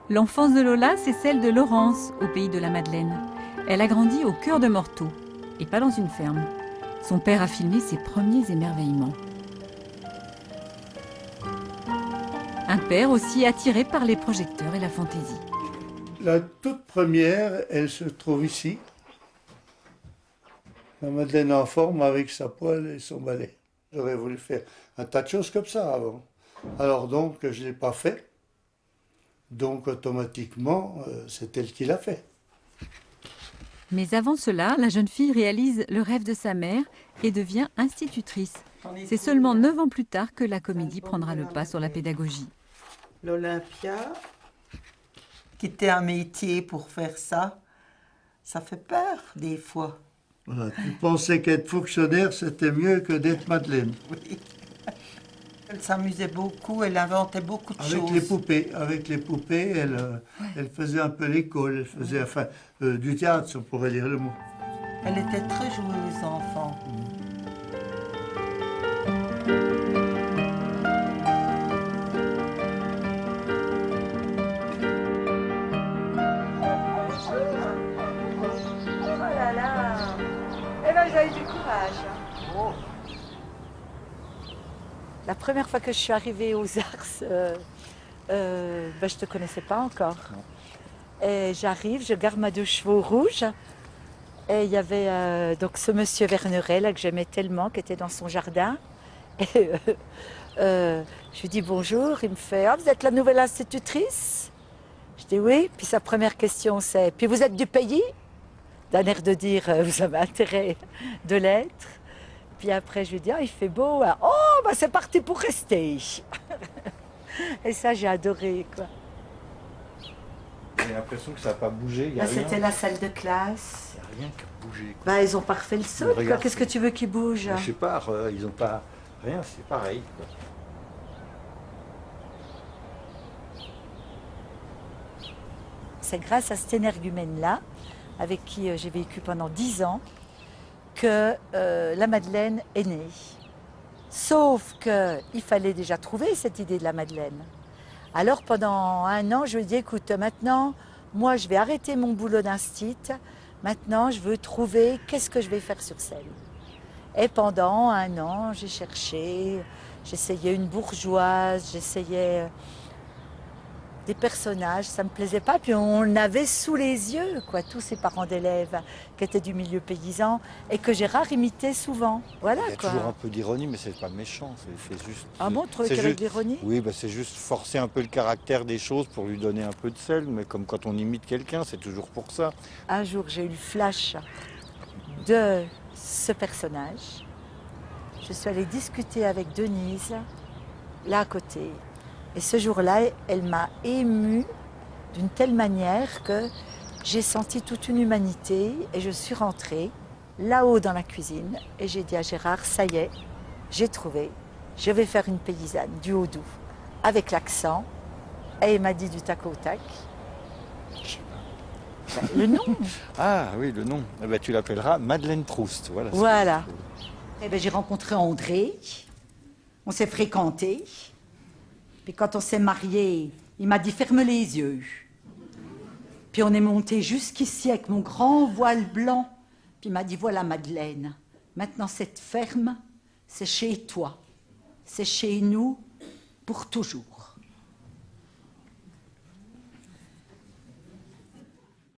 L'enfance de Lola, c'est celle de Laurence, au pays de la Madeleine. Elle a grandi au cœur de Morteau, et pas dans une ferme. Son père a filmé ses premiers émerveillements. Un père aussi attiré par les projecteurs et la fantaisie. La toute première, elle se trouve ici. La Madeleine en forme avec sa poêle et son balai. J'aurais voulu faire un tas de choses comme ça avant. Alors donc, je ne l'ai pas fait. Donc automatiquement, c'est elle qui l'a fait. Mais avant cela, la jeune fille réalise le rêve de sa mère et devient institutrice. C'est seulement 9 ans plus tard que la comédie prendra le pas sur la pédagogie. L'Olympia, quitter un métier pour faire ça, ça fait peur des fois. Voilà, tu pensais qu'être fonctionnaire, c'était mieux que d'être Madeleine. Oui. Elle s'amusait beaucoup, elle inventait beaucoup de choses. Avec les poupées, elle faisait un peu l'école, elle faisait enfin du théâtre, si on pourrait dire le mot. Elle était très joueuse, enfant. Oh là là. Eh bien, vous avez du courage. Oh. La première fois que je suis arrivée aux Ars, je ne te connaissais pas encore. Et j'arrive, je garde ma 2 chevaux rouges. Et il y avait donc ce monsieur Verneret là, que j'aimais tellement, qui était dans son jardin. Et je lui dis bonjour, il me fait « Ah, vous êtes la nouvelle institutrice ?» Je dis oui, puis sa première question c'est « Puis vous êtes du pays ?» D'un air de dire « Vous avez intérêt de l'être ?» Puis après je lui dis « Ah, il fait beau, hein. Oh, bah c'est parti pour rester !» Et ça j'ai adoré, quoi. J'ai l'impression que ça n'a pas bougé, il n'y a Là, rien. c'était la salle de classe. Il n'y a rien qui a bougé. Quoi. Bah, ils ont pas refait le sol, quoi. Regarde, Qu'est-ce que tu veux qu'ils bougent? Je sais pas, ils n'ont pas... Rien, c'est pareil. Quoi. C'est grâce à cet énergumène-là, avec qui j'ai vécu pendant 10 ans, que la Madeleine est née. Sauf qu'il fallait déjà trouver cette idée de la Madeleine. Alors pendant 1 an, je lui ai dit, écoute, maintenant, moi je vais arrêter mon boulot d'instit, maintenant je veux trouver qu'est-ce que je vais faire sur scène. Et pendant 1 an, j'ai cherché, j'essayais une bourgeoise, j'essayais des personnages, ça me plaisait pas. Puis on avait sous les yeux, quoi, tous ces parents d'élèves qui étaient du milieu paysan et que Gérard imitait souvent. Voilà, Il y a quoi. toujours un peu d'ironie, mais c'est pas méchant. C'est juste. Ah bon, tu trouvais qu'il y avait de l'ironie? Oui, bah, c'est juste forcer un peu le caractère des choses pour lui donner un peu de sel. Mais comme quand on imite quelqu'un, c'est toujours pour ça. Un jour, j'ai eu le flash de ce personnage. Je suis allée discuter avec Denise, là à côté. Et ce jour-là, elle m'a émue d'une telle manière que j'ai senti toute une humanité et je suis rentrée là-haut dans la cuisine et j'ai dit à Gérard, ça y est, j'ai trouvé, je vais faire une paysanne du Haut-Doubs avec l'accent. Et il m'a dit du tac au tac. Ben, le nom. Ah oui, le nom. Eh ben, tu l'appelleras Madeleine Proust. Voilà. Voilà. Eh ben, j'ai rencontré André, on s'est fréquentés. Puis quand on s'est mariés, il m'a dit ferme les yeux. Puis on est monté jusqu'ici avec mon grand voile blanc. Puis il m'a dit voilà Madeleine, maintenant cette ferme, c'est chez toi. C'est chez nous pour toujours.